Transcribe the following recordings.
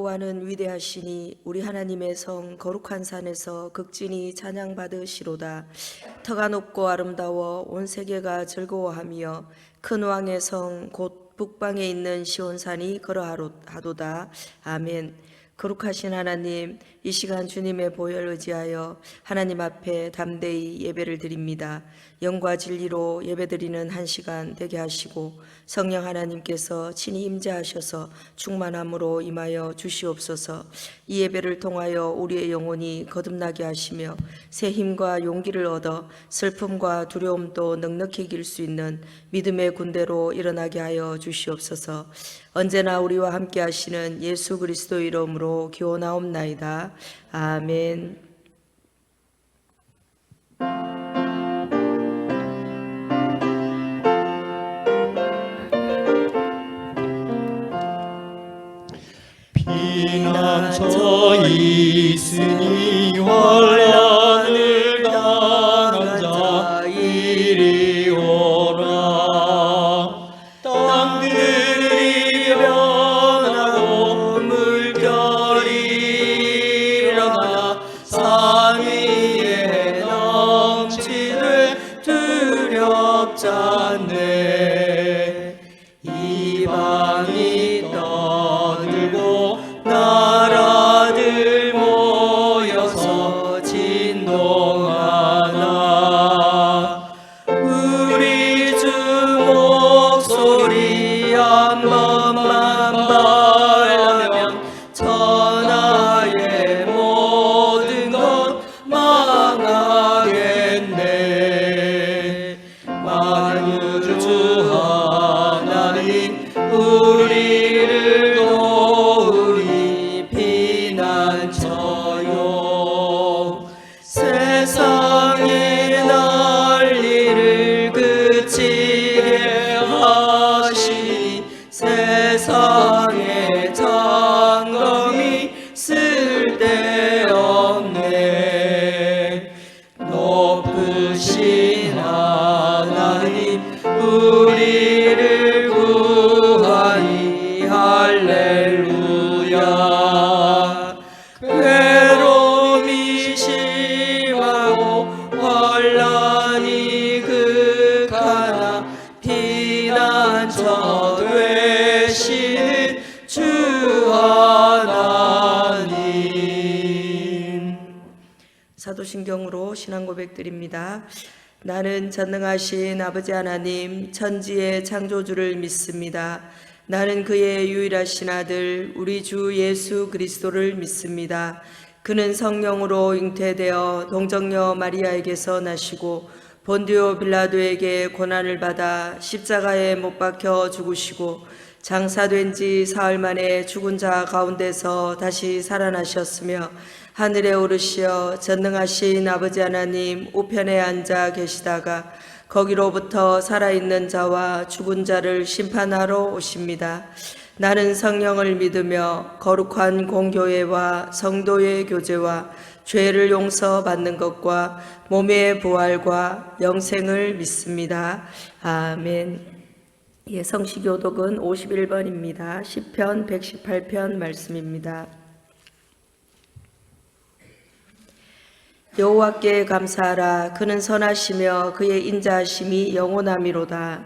여호와는 위대하시니 우리 하나님의 성 거룩한 산에서 극진히 찬양받으시로다. 터가 높고 아름다워 온 세계가 즐거워하며 큰 왕의 성 곧 북방에 있는 시온산이 그러하도다. 아멘. 거룩하신 하나님, 이 시간 주님의 보혈 의지하여 하나님 앞에 담대히 예배를 드립니다. 영과 진리로 예배드리는 한 시간 되게 하시고 성령 하나님께서 친히 임재하셔서 충만함으로 임하여 주시옵소서. 이 예배를 통하여 우리의 영혼이 거듭나게 하시며 새 힘과 용기를 얻어 슬픔과 두려움도 넉넉히 이길 수 있는 믿음의 군대로 일어나게 하여 주시옵소서. 언제나 우리와 함께 하시는 예수 그리스도 이름으로 기원하옵나이다. 아멘. 피난처 있으니 환난을 당한 자 이리 오라. 땅들이 변하고 물결이 일어나 산 위에 넘치되 두렵지 않네. 이방이 떠들고 나라들 모여서 진동하나. 우리 주 목소리 한 번만 발하면 천하의 모든 것 망하겠네. 만유주 하나님 우리를 도우리 피난처요. 세상의 난리를 그치게 하시니 세상의 장엄이 쓸데없네. 높으신 하나님 우리를 구하니 할렐루야. 괴로움이 심하고 환난이 극하나 피난처 되시는 주 하나님. 사도신경으로 신앙 고백드립니다. 나는 전능하신 아버지 하나님 천지의 창조주를 믿습니다. 나는 그의 유일하신 아들 우리 주 예수 그리스도를 믿습니다. 그는 성령으로 잉태되어 동정녀 마리아에게서 나시고 본디오 빌라도에게 고난을 받아 십자가에 못 박혀 죽으시고 장사된 지 사흘 만에 죽은 자 가운데서 다시 살아나셨으며 하늘에 오르시어 전능하신 아버지 하나님 우편에 앉아 계시다가 거기로부터 살아있는 자와 죽은 자를 심판하러 오십니다. 나는 성령을 믿으며 거룩한 공교회와 성도의 교제와 죄를 용서받는 것과 몸의 부활과 영생을 믿습니다. 아멘. 예, 성시교독은 51번입니다. 시편 118편 말씀입니다. 여호와께 감사하라. 그는 선하시며 그의 인자하심이 영원하미로다.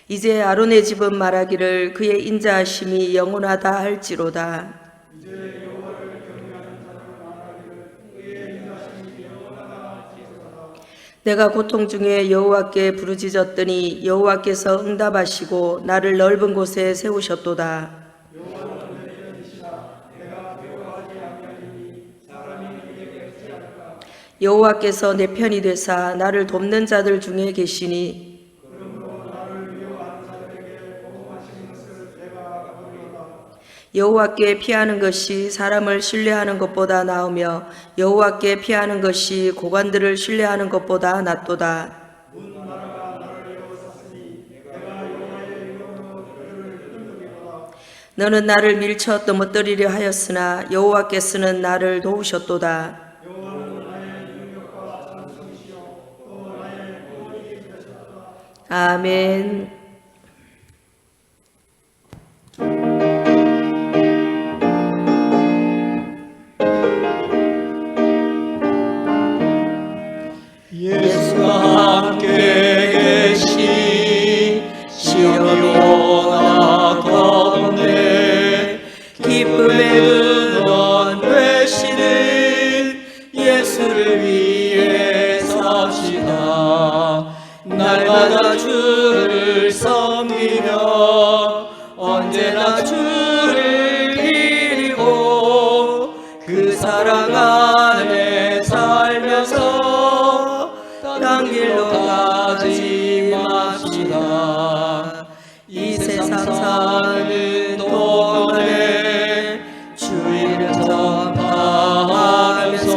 이제 아론의 집은 말하기를 그의 인자하심이 영원하다 할지로다. 내가 고통 중에 여호와께 부르짖었더니 여호와께서 응답하시고 나를 넓은 곳에 세우셨도다. 여호와께서 내 편이 되사 나를 돕는 자들 중에 계시니 여호와께 피하는 것이 사람을 신뢰하는 것보다 나으며 여호와께 피하는 것이 고관들을 신뢰하는 것보다 낫도다. 너는 나를 밀쳐 넘어뜨리려 하였으나 여호와께서는 나를 도우셨도다. 아멘. 기쁨의 근원 되시는 예수를 위해 삽시다. 날마다 주를 섬기며 언제나 주를 기리고 그 사랑 안에 살면서 딴 길로 가지 맙시다. 이 세상 사는 동안에 주의를 전파하면서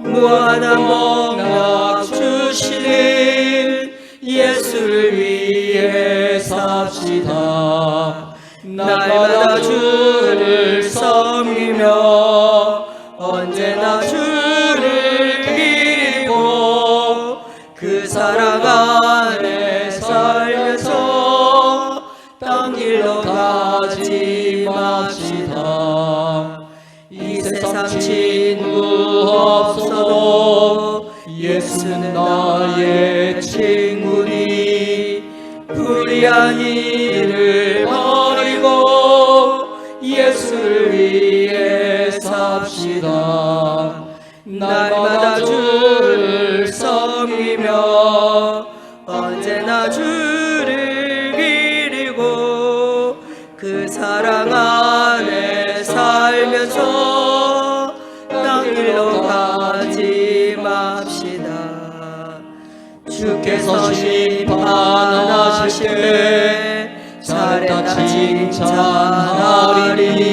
무한한 복락 주시는 예수를 위해 삽시다. 날마다 주를 섬기며 언제나 주를 기리고 그 사랑 안에 살면서 딴 길로 가지 맙시다. 이 세상 친구 없어도 예수는 나의 친구니 불의한 일을 버리고 예수를 위해 삽시다. 날마다 주를 섬기며 언제나 주를 기리고 그 사랑 안에 살면서 딴 길로 가지 맙시다. 주께서 심판하실 때 잘했다 칭찬하리니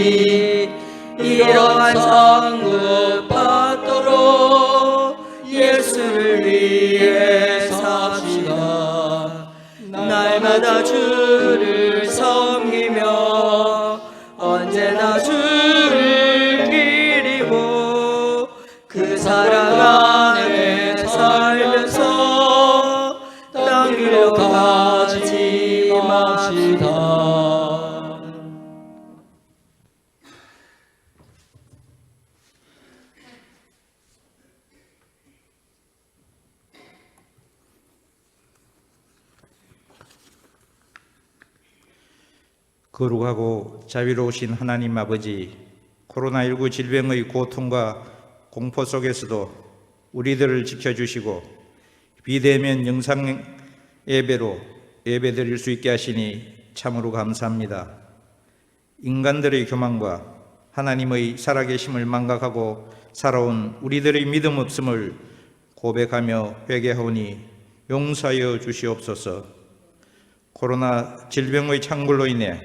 이러한 상급 받도록 예수를 위해 삽시다. 날마다 주를 섬기며 언제나 주를 기리고 그 사랑 안에 살면서 딴 길로 가지 맙시다. 거룩하고 자비로우신 하나님 아버지, 코로나19 질병의 고통과 공포 속에서도 우리들을 지켜주시고 비대면 영상 예배로 예배드릴 수 있게 하시니 참으로 감사합니다. 인간들의 교만과 하나님의 살아계심을 망각하고 살아온 우리들의 믿음 없음을 고백하며 회개하오니 용서하여 주시옵소서. 코로나 질병의 창궐로 인해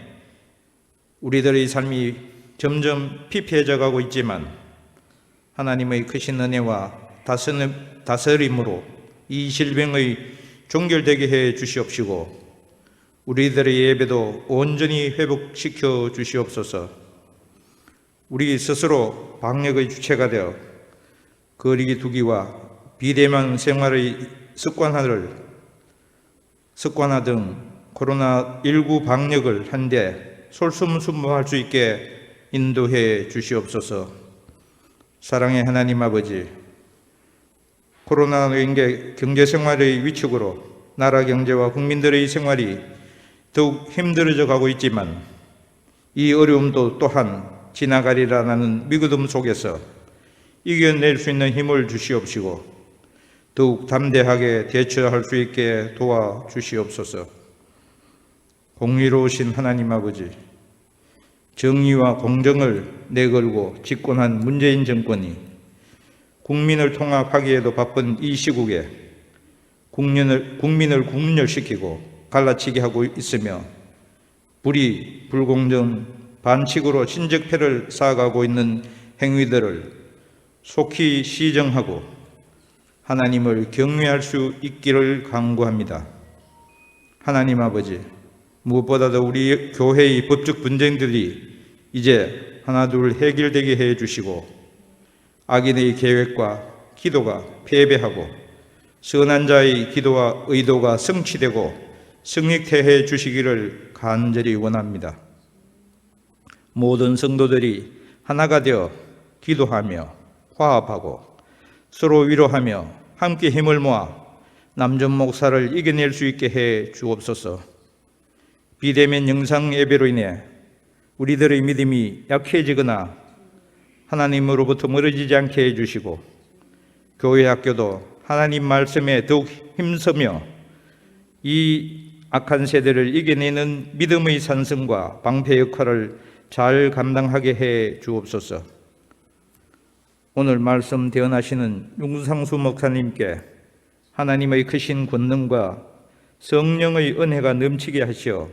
우리들의 삶이 점점 피폐해져 가고 있지만 하나님의 크신 은혜와 다스림으로 이 질병의 종결되게 해 주시옵시고 우리들의 예배도 온전히 회복시켜 주시옵소서. 우리 스스로 방역의 주체가 되어 거리 두기와 비대면 생활의 습관화 등 코로나19 방역을 한데 솔선수범할 수 있게 인도해 주시옵소서. 사랑의 하나님 아버지, 코로나로 인해 경제생활의 위축으로 나라 경제와 국민들의 생활이 더욱 힘들어져 가고 있지만 이 어려움도 또한 지나가리라는 믿음 속에서 이겨낼 수 있는 힘을 주시옵시고 더욱 담대하게 대처할 수 있게 도와주시옵소서. 공의로우신 하나님 아버지, 정의와 공정을 내걸고 집권한 문재인 정권이 국민을 통합하기에도 바쁜 이 시국에 국민을 분열시키고 갈라치게 하고 있으며 불의, 불공정, 반칙으로 신적패를 쌓아가고 있는 행위들을 속히 시정하고 하나님을 경외할 수 있기를 간구합니다. 하나님 아버지, 무엇보다도 우리 교회의 법적 분쟁들이 이제 하나둘 해결되게 해주시고 악인의 계획과 기도가 패배하고 선한 자의 기도와 의도가 성취되고 승리케 해 주시기를 간절히 원합니다. 모든 성도들이 하나가 되어 기도하며 화합하고 서로 위로하며 함께 힘을 모아 남전 목사를 이겨낼 수 있게 해 주옵소서. 비대면 영상 예배로 인해 우리들의 믿음이 약해지거나 하나님으로부터 멀어지지 않게 해주시고 교회 학교도 하나님 말씀에 더욱 힘쓰며 이 악한 세대를 이겨내는 믿음의 산성과 방패 역할을 잘 감당하게 해 주옵소서. 오늘 말씀 대언하시는 윤상수 목사님께 하나님의 크신 권능과 성령의 은혜가 넘치게 하시어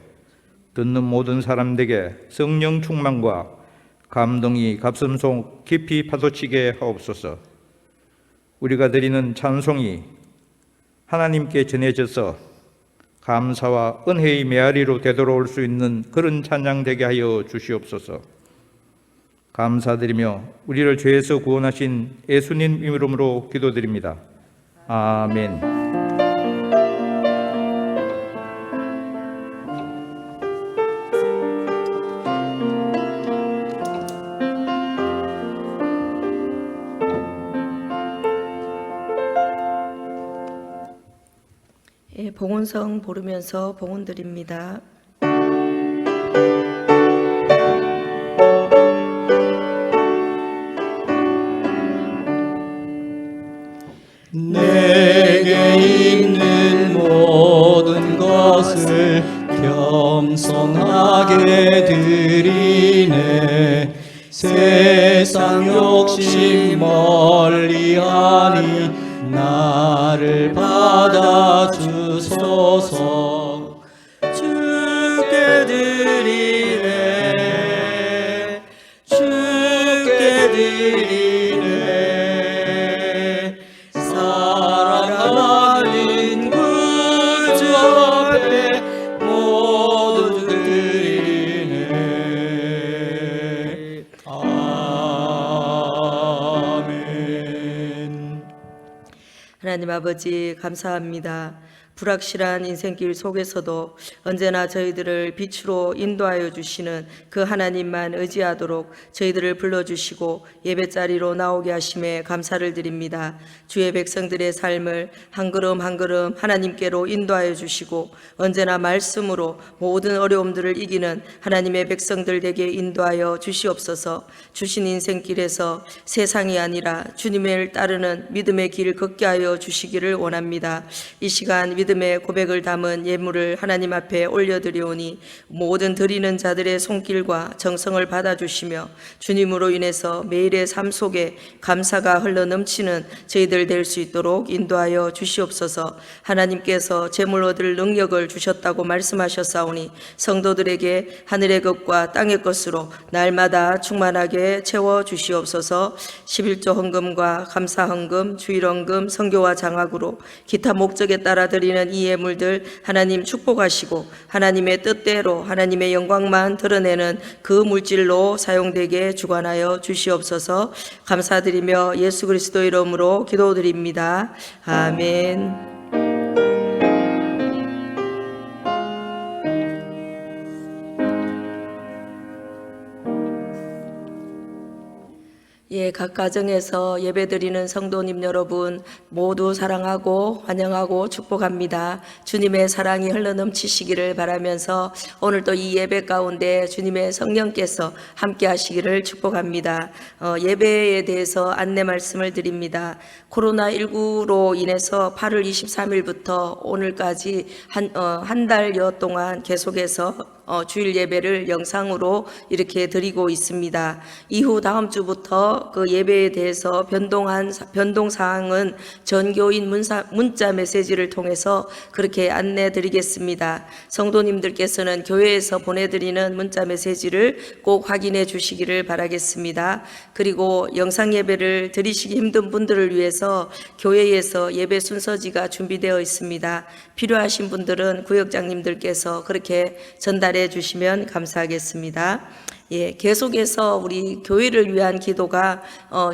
듣는 모든 사람들에게 성령 충만과 감동이 가슴속 깊이 파도치게 하옵소서. 우리가 드리는 찬송이 하나님께 전해져서 감사와 은혜의 메아리로 되돌아올 수 있는 그런 찬양 되게 하여 주시옵소서. 감사드리며 우리를 죄에서 구원하신 예수님 이름으로 기도드립니다. 아멘. 봉헌성 부르면서 봉헌 드립니다. 내게 있는 모든 것을 겸손하게 드리네. 세상 욕심 멀리하니 나를 받아주소서. 주께 드리네, 주께 드리네. 사랑하는 구주 앞에 모두 드리네. 아멘. 하나님 아버지 감사합니다. 불확실한 인생길 속에서도 언제나 저희들을 빛으로 인도하여 주시는 그 하나님만 의지하도록 저희들을 불러주시고 예배자리로 나오게 하심에 감사를 드립니다. 주의 백성들의 삶을 한 걸음 한 걸음 하나님께로 인도하여 주시고 언제나 말씀으로 모든 어려움들을 이기는 하나님의 백성들 되게 인도하여 주시옵소서. 주신 인생길에서 세상이 아니라 주님을 따르는 믿음의 길을 걷게 하여 주시기를 원합니다. 이 시간 믿음의 고백을 담은 예물을 하나님 앞에 올려드리오니 모든 드리는 자들의 손길과 정성을 받아주시며 주님으로 인해서 매일의 삶 속에 감사가 흘러넘치는 저희들 될 수 있도록 인도하여 주시옵소서. 하나님께서 제물 얻을 능력을 주셨다고 말씀하셨사오니 성도들에게 하늘의 것과 땅의 것으로 날마다 충만하게 채워 주시옵소서. 11조 헌금과 감사 헌금, 주일 헌금, 선교와 장학으로 기타 목적에 따라 드리는 이 예물들 하나님 축복하시고 하나님의 뜻대로 하나님의 영광만 드러내는 그 물질로 사용되게 주관하여 주시옵소서. 감사드리며 예수 그리스도 이름으로 기도드립니다. 아멘. 각 가정에서 예배드리는 성도님 여러분 모두 사랑하고 환영하고 축복합니다. 주님의 사랑이 흘러넘치시기를 바라면서 오늘도 이 예배 가운데 주님의 성령께서 함께 하시기를 축복합니다. 예배에 대해서 안내 말씀을 드립니다. 코로나19로 인해서 8월 23일부터 오늘까지 한 달여 동안 계속해서 주일 예배를 영상으로 이렇게 드리고 있습니다. 이후 다음 주부터 그 예배에 대해서 변동 사항은 전교인 문자 메시지를 통해서 그렇게 안내 드리겠습니다. 성도님들께서는 교회에서 보내드리는 문자 메시지를 꼭 확인해 주시기를 바라겠습니다. 그리고 영상 예배를 드리시기 힘든 분들을 위해서 교회에서 예배 순서지가 준비되어 있습니다. 필요하신 분들은 구역장님들께서 그렇게 전달해 주시면 감사하겠습니다. 계속해서 우리 교회를 위한 기도가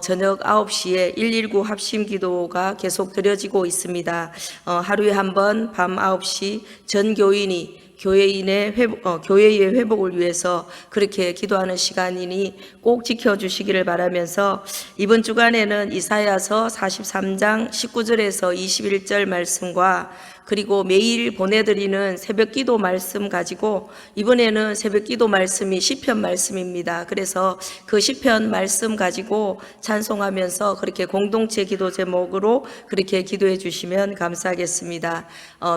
저녁 9시에 119 합심 기도가 계속 드려지고 있습니다. 하루에 한 번 밤 9시 전 교인이 교회의 회복을 위해서 그렇게 기도하는 시간이니 꼭 지켜주시기를 바라면서 이번 주간에는 이사야서 43장 19절에서 21절 말씀과 그리고 매일 보내드리는 새벽기도 말씀 가지고 이번에는 새벽기도 말씀이 시편 말씀입니다. 그래서 그 시편 말씀 가지고 찬송하면서 그렇게 공동체 기도 제목으로 그렇게 기도해 주시면 감사하겠습니다.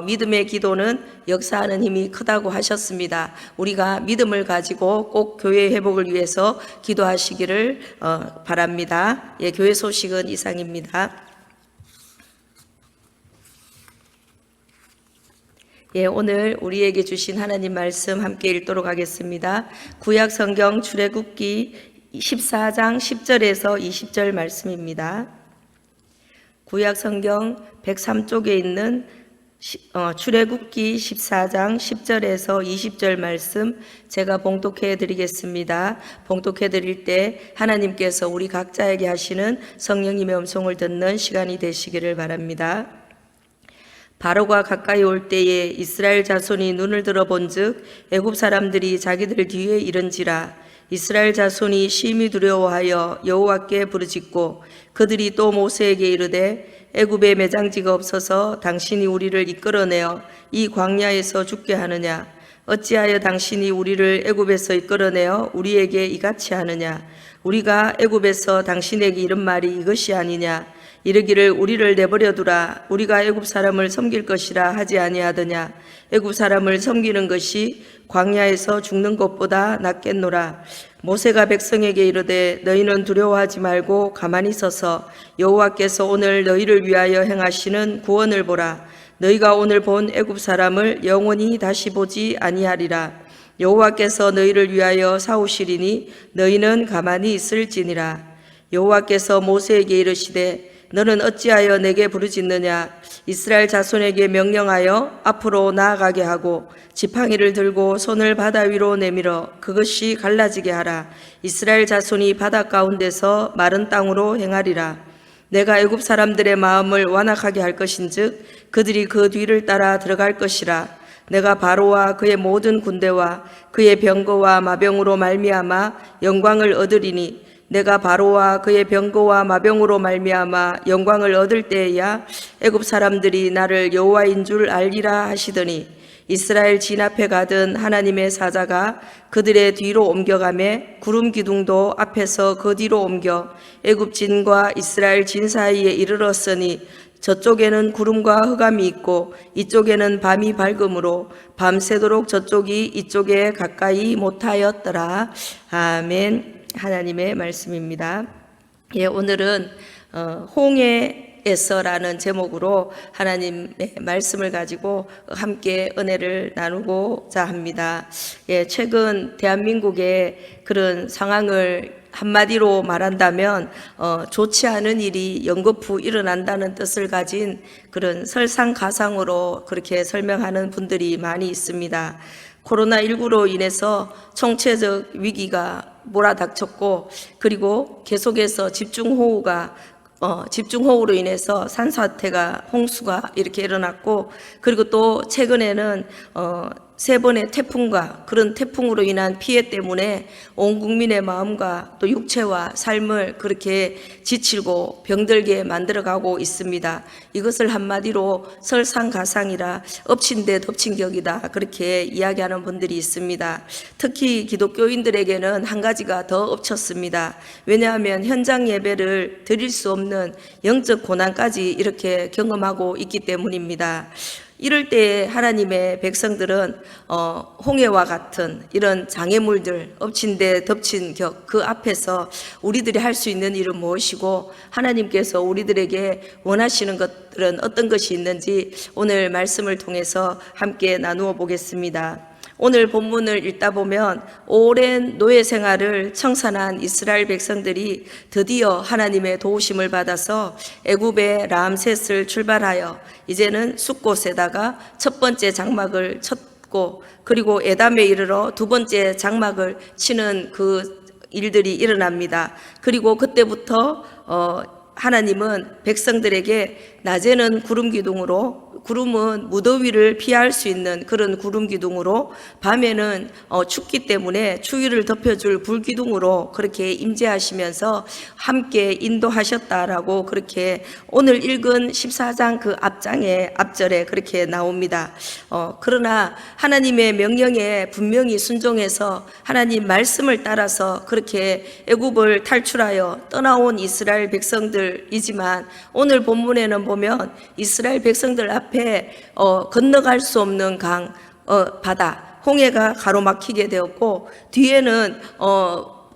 믿음의 기도는 역사하는 힘이 크다고 하셨습니다. 우리가 믿음을 가지고 꼭 교회 회복을 위해서 기도하시기를 바랍니다. 예, 교회 소식은 이상입니다. 예, 오늘 우리에게 주신 하나님 말씀 함께 읽도록 하겠습니다. 구약 성경 출애굽기 14장 10절에서 20절 말씀입니다. 구약 성경 103쪽에 있는 출애굽기 14장 10절에서 20절 말씀 제가 봉독해 드리겠습니다. 봉독해 드릴 때 하나님께서 우리 각자에게 하시는 성령님의 음성을 듣는 시간이 되시기를 바랍니다. 바로가 가까이 올 때에 이스라엘 자손이 눈을 들어본즉 애굽 사람들이 자기들 뒤에 이른지라. 이스라엘 자손이 심히 두려워하여 여호와께 부르짖고 그들이 또 모세에게 이르되 애굽에 매장지가 없어서 당신이 우리를 이끌어내어 이 광야에서 죽게 하느냐. 어찌하여 당신이 우리를 애굽에서 이끌어내어 우리에게 이같이 하느냐. 우리가 애굽에서 당신에게 이른 말이 이것이 아니냐. 이르기를 우리를 내버려 두라. 우리가 애굽 사람을 섬길 것이라 하지 아니하더냐. 애굽 사람을 섬기는 것이 광야에서 죽는 것보다 낫겠노라. 모세가 백성에게 이르되 너희는 두려워하지 말고 가만히 서서 여호와께서 오늘 너희를 위하여 행하시는 구원을 보라. 너희가 오늘 본 애굽 사람을 영원히 다시 보지 아니하리라. 여호와께서 너희를 위하여 싸우시리니 너희는 가만히 있을지니라. 여호와께서 모세에게 이르시되 너는 어찌하여 내게 부르짖느냐. 이스라엘 자손에게 명령하여 앞으로 나아가게 하고 지팡이를 들고 손을 바다 위로 내밀어 그것이 갈라지게 하라. 이스라엘 자손이 바다 가운데서 마른 땅으로 행하리라. 내가 애굽 사람들의 마음을 완악하게 할 것인즉 그들이 그 뒤를 따라 들어갈 것이라. 내가 바로와 그의 모든 군대와 그의 병거와 마병으로 말미암아 영광을 얻으리니 내가 바로와 그의 병거와 마병으로 말미암아 영광을 얻을 때에야 애굽 사람들이 나를 여호와인 줄 알리라 하시더니 이스라엘 진 앞에 가던 하나님의 사자가 그들의 뒤로 옮겨가매 구름 기둥도 앞에서 그 뒤로 옮겨 애굽 진과 이스라엘 진 사이에 이르렀으니 저쪽에는 구름과 흑암이 있고 이쪽에는 밤이 밝음으로 밤새도록 저쪽이 이쪽에 가까이 못하였더라. 아멘. 하나님의 말씀입니다. 예, 오늘은 홍해에서라는 제목으로 하나님의 말씀을 가지고 함께 은혜를 나누고자 합니다. 예, 최근 대한민국의 그런 상황을 한마디로 말한다면 좋지 않은 일이 연거푸 일어난다는 뜻을 가진 그런 설상가상으로 그렇게 설명하는 분들이 많이 있습니다. 코로나19로 인해서 총체적 위기가 몰아닥쳤고 그리고 계속해서 집중호우로 인해서 산사태가 홍수가 이렇게 일어났고 그리고 또 최근에는 3번의 태풍과 그런 태풍으로 인한 피해 때문에 온 국민의 마음과 또 육체와 삶을 그렇게 지치고 병들게 만들어가고 있습니다. 이것을 한마디로 설상가상이라 엎친 데 덮친 격이다 그렇게 이야기하는 분들이 있습니다. 특히 기독교인들에게는 한 가지가 더 엎쳤습니다. 왜냐하면 현장 예배를 드릴 수 없는 영적 고난까지 이렇게 경험하고 있기 때문입니다. 이럴 때 하나님의 백성들은 홍해와 같은 이런 장애물들, 엎친 데 덮친 격 그 앞에서 우리들이 할 수 있는 일은 무엇이고 하나님께서 우리들에게 원하시는 것들은 어떤 것이 있는지 오늘 말씀을 통해서 함께 나누어 보겠습니다. 오늘 본문을 읽다 보면 오랜 노예 생활을 청산한 이스라엘 백성들이 드디어 하나님의 도우심을 받아서 애굽의 람셋을 출발하여 이제는 숫곳에다가 첫 번째 장막을 쳤고 그리고 에담에 이르러 두 번째 장막을 치는 그 일들이 일어납니다. 그리고 그때부터 하나님은 백성들에게 낮에는 구름 기둥으로, 구름은 무더위를 피할 수 있는 그런 구름 기둥으로, 밤에는 춥기 때문에 추위를 덮여줄 불 기둥으로 그렇게 임재하시면서 함께 인도하셨다라고 그렇게 오늘 읽은 14장 그 앞절에 그렇게 나옵니다. 그러나 하나님의 명령에 분명히 순종해서 하나님 말씀을 따라서 그렇게 애굽을 탈출하여 떠나온 이스라엘 백성들이지만, 오늘 본문에는 보면 이스라엘 백성들 앞에 건너갈 수 없는 강, 바다, 홍해가 가로막히게 되었고, 뒤에는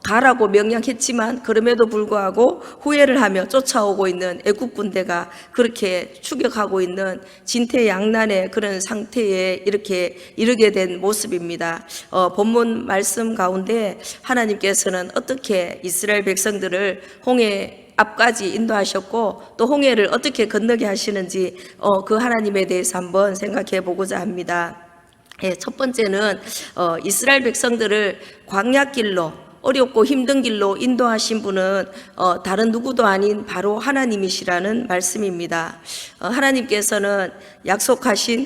가라고 명령했지만 그럼에도 불구하고 후회를 하며 쫓아오고 있는 애국 군대가 그렇게 추격하고 있는 진퇴양난의 그런 상태에 이렇게 이르게 된 모습입니다. 본문 말씀 가운데 하나님께서는 어떻게 이스라엘 백성들을 홍해 앞까지 인도하셨고 또 홍해를 어떻게 건너게 하시는지 그 하나님에 대해서 한번 생각해 보고자 합니다. 첫 번째는 이스라엘 백성들을 광야길로, 어렵고 힘든 길로 인도하신 분은 다른 누구도 아닌 바로 하나님이시라는 말씀입니다. 하나님께서 약속하신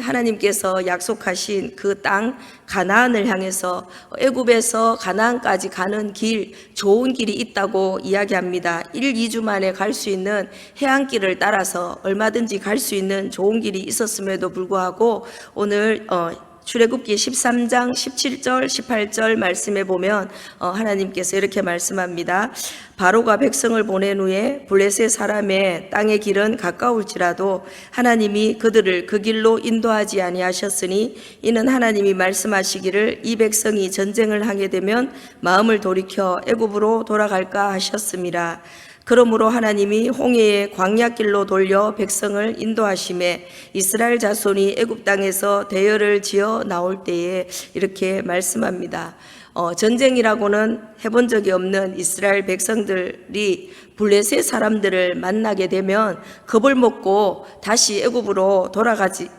그 땅 가나안을 향해서 애굽에서 가나안까지 가는 길, 좋은 길이 있다고 이야기합니다. 1, 2주 만에 갈 수 있는 해안길을 따라서 얼마든지 갈 수 있는 좋은 길이 있었음에도 불구하고 오늘 출애굽기 13장 17절 18절 말씀에 보면 하나님께서 이렇게 말씀합니다. 바로가 백성을 보낸 후에 블레셋 사람의 땅의 길은 가까울지라도 하나님이 그들을 그 길로 인도하지 아니하셨으니 이는 하나님이 말씀하시기를 이 백성이 전쟁을 하게 되면 마음을 돌이켜 애굽으로 돌아갈까 하셨음이라. 그러므로 하나님이 홍해의 광야길로 돌려 백성을 인도하심에 이스라엘 자손이 애굽 땅에서 대열을 지어 나올 때에 이렇게 말씀합니다. 전쟁이라고는 해본 적이 없는 이스라엘 백성들이 블레셋 사람들을 만나게 되면 겁을 먹고 다시 애굽으로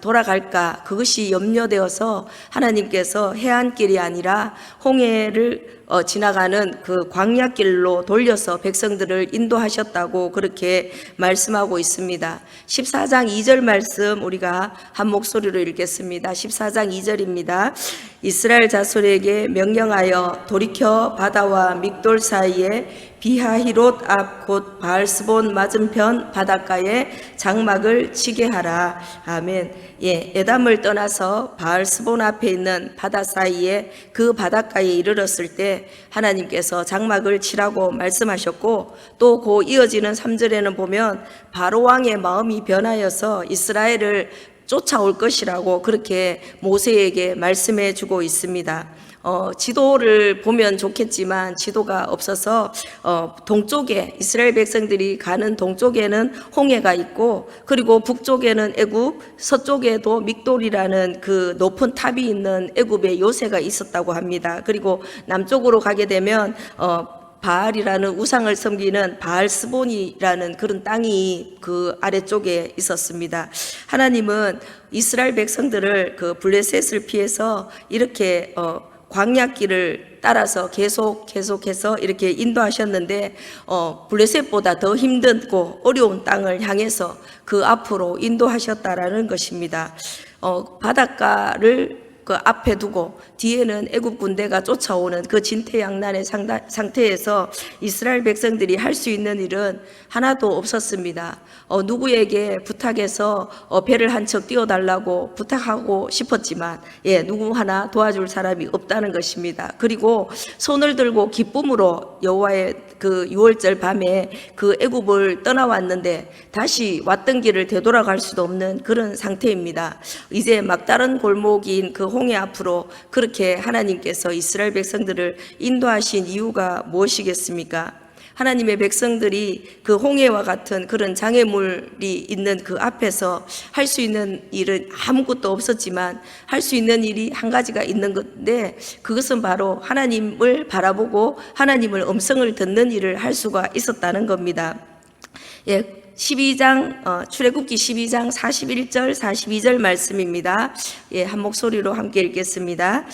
돌아갈까, 그것이 염려되어서 하나님께서 해안길이 아니라 홍해를 지나가는 그 광야길로 돌려서 백성들을 인도하셨다고 그렇게 말씀하고 있습니다. 14장 2절 말씀 우리가 한 목소리로 읽겠습니다. 14장 2절입니다. 이스라엘 자손에게 명령하여 돌이켜 바다와 믹돌 사이에 비하히롯 앞 곧 바알스본 맞은편 바닷가에 장막을 치게 하라. 아멘. 에담을 떠나서 바알스본 앞에 있는 바다 사이에 그 바닷가에 이르렀을 때 하나님께서 장막을 치라고 말씀하셨고, 또 그 이어지는 3절에는 보면 바로 왕의 마음이 변하여서 이스라엘을 쫓아올 것이라고 그렇게 모세에게 말씀해 주고 있습니다. 지도를 보면 좋겠지만 지도가 없어서 동쪽에 이스라엘 백성들이 가는 동쪽에는 홍해가 있고, 그리고 북쪽에는 애굽, 서쪽에도 믹돌이라는 그 높은 탑이 있는 애굽의 요새가 있었다고 합니다. 그리고 남쪽으로 가게 되면 바알이라는 우상을 섬기는 바알스본이라는 그런 땅이 그 아래쪽에 있었습니다. 하나님은 이스라엘 백성들을 그 블레셋을 피해서 이렇게 광야길을 따라서 계속해서 이렇게 인도하셨는데 블레셋보다 더 힘들고 어려운 땅을 향해서 그 앞으로 인도하셨다라는 것입니다. 바닷가를 그 앞에 두고 뒤에는 애굽 군대가 쫓아오는 그 진퇴양난의 상태에서 이스라엘 백성들이 할 수 있는 일은 하나도 없었습니다. 누구에게 부탁해서 배를 한 척 띄워달라고 부탁하고 싶었지만 누구 하나 도와줄 사람이 없다는 것입니다. 그리고 손을 들고 기쁨으로 여호와의 그 6월절 밤에 그 애굽을 떠나왔는데 다시 왔던 길을 되돌아갈 수도 없는 그런 상태입니다. 이제 막다른 골목인 그 홍해 앞으로 그렇게 하나님께서 이스라엘 백성들을 인도하신 이유가 무엇이겠습니까? 하나님의 백성들이 그 홍해와 같은 그런 장애물이 있는 그 앞에서 할 수 있는 일은 아무것도 없었지만 할 수 있는 일이 한 가지가 있는 건데, 그것은 바로 하나님을 바라보고 하나님을 음성을 듣는 일을 할 수가 있었다는 겁니다. 12장 출애굽기 12장 41절 42절 말씀입니다. 한 목소리로 함께 읽겠습니다.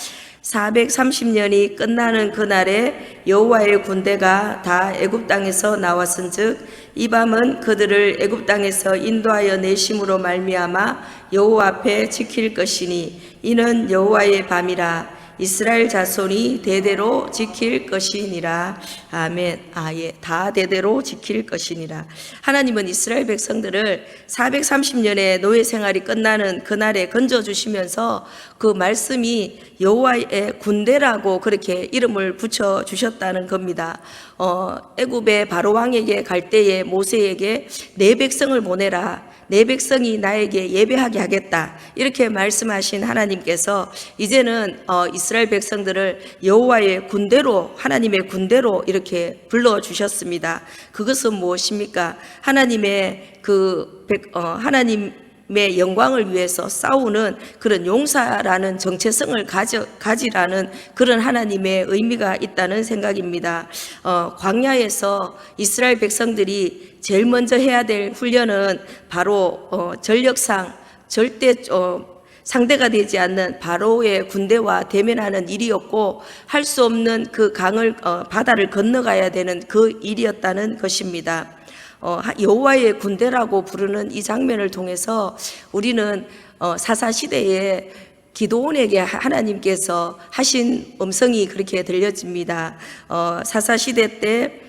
430년이 끝나는 그날에 여호와의 군대가 다 애굽 땅에서 나왔은즉 이 밤은 그들을 애굽 땅에서 인도하여 내심으로 말미암아 여호와 앞에 지킬 것이니 이는 여호와의 밤이라. 이스라엘 자손이 대대로 지킬 것이니라. 아멘. 다 대대로 지킬 것이니라. 하나님은 이스라엘 백성들을 430년의 노예 생활이 끝나는 그날에 건져주시면서 그 말씀이 여호와의 군대라고 그렇게 이름을 붙여 주셨다는 겁니다. 애굽의 바로 왕에게 갈 때에 모세에게 내 백성을 보내라. 내 백성이 나에게 예배하게 하겠다. 이렇게 말씀하신 하나님께서 이제는 이스라엘 백성들을 여호와의 군대로, 하나님의 군대로 이렇게 불러주셨습니다. 그것은 무엇입니까? 하나님의 하나님의 영광을 위해서 싸우는 그런 용사라는 정체성을 가지라는 그런 하나님의 의미가 있다는 생각입니다. 광야에서 이스라엘 백성들이 제일 먼저 해야 될 훈련은 바로 전력상 절대 상대가 되지 않는 바로의 군대와 대면하는 일이었고 할 수 없는 그 바다를 건너가야 되는 그 일이었다는 것입니다. 여호와의 군대라고 부르는 이 장면을 통해서 우리는 사사시대에 기드온에게 하나님께서 하신 음성이 그렇게 들려집니다. 사사시대 때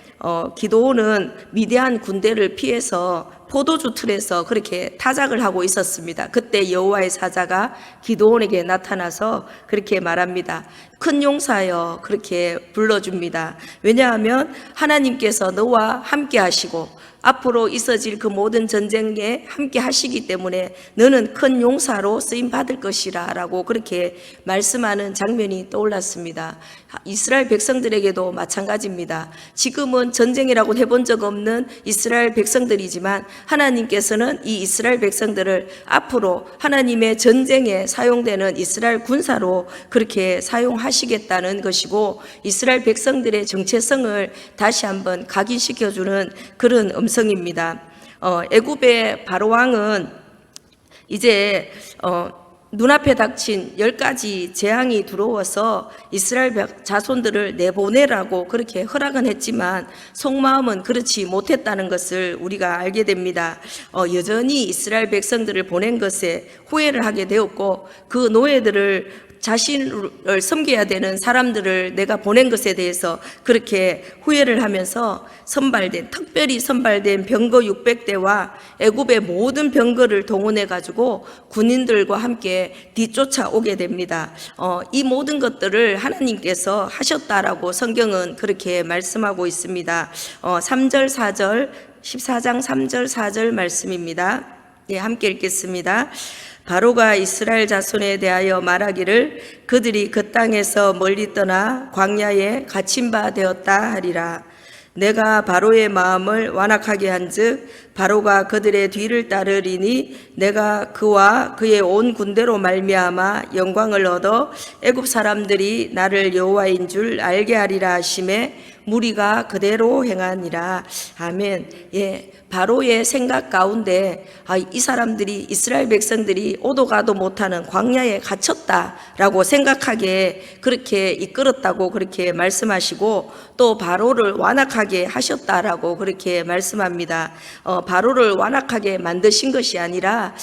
기드온은 미디안 군대를 피해서 포도주 틀에서 그렇게 타작을 하고 있었습니다. 그때 여호와의 사자가 기드온에게 나타나서 그렇게 말합니다. 큰 용사여, 그렇게 불러줍니다. 왜냐하면 하나님께서 너와 함께 하시고 앞으로 있어질 그 모든 전쟁에 함께 하시기 때문에 너는 큰 용사로 쓰임 받을 것이라 라고 그렇게 말씀하는 장면이 떠올랐습니다. 이스라엘 백성들에게도 마찬가지입니다. 지금은 전쟁이라고 해본 적 없는 이스라엘 백성들이지만 하나님께서는 이 이스라엘 백성들을 앞으로 하나님의 전쟁에 사용되는 이스라엘 군사로 그렇게 사용하시겠다는 것이고 이스라엘 백성들의 정체성을 다시 한번 각인시켜주는 그런 음성입니다. 애굽의 바로 왕은 이제 눈앞에 닥친 10가지 재앙이 들어와서 이스라엘 자손들을 내보내라고 그렇게 허락은 했지만 속마음은 그렇지 못했다는 것을 우리가 알게 됩니다. 여전히 이스라엘 백성들을 보낸 것에 후회를 하게 되었고 그 노예들을 자신을 섬겨야 되는 사람들을 내가 보낸 것에 대해서 그렇게 후회를 하면서 특별히 선발된 병거 600대와 애굽의 모든 병거를 동원해 가지고 군인들과 함께 뒤쫓아오게 됩니다. 이 모든 것들을 하나님께서 하셨다라고 성경은 그렇게 말씀하고 있습니다. 3절 4절 14장 3절 4절 말씀입니다. 예, 함께 읽겠습니다. 바로가 이스라엘 자손에 대하여 말하기를 그들이 그 땅에서 멀리 떠나 광야에 갇힌 바 되었다 하리라. 내가 바로의 마음을 완악하게 한즉 바로가 그들의 뒤를 따르리니 내가 그와 그의 온 군대로 말미암아 영광을 얻어 애굽 사람들이 나를 여호와인 줄 알게 하리라 하심에 무리가 그대로 행하니라. 아멘. 예, 바로의 생각 가운데 이 사람들이 이스라엘 백성들이 오도 가도 못하는 광야에 갇혔다라고 생각하게 그렇게 이끌었다고 그렇게 말씀하시고 또 바로를 완악하게 하셨다라고 그렇게 말씀합니다. 바로를 완악하게 만드신 것이 아니라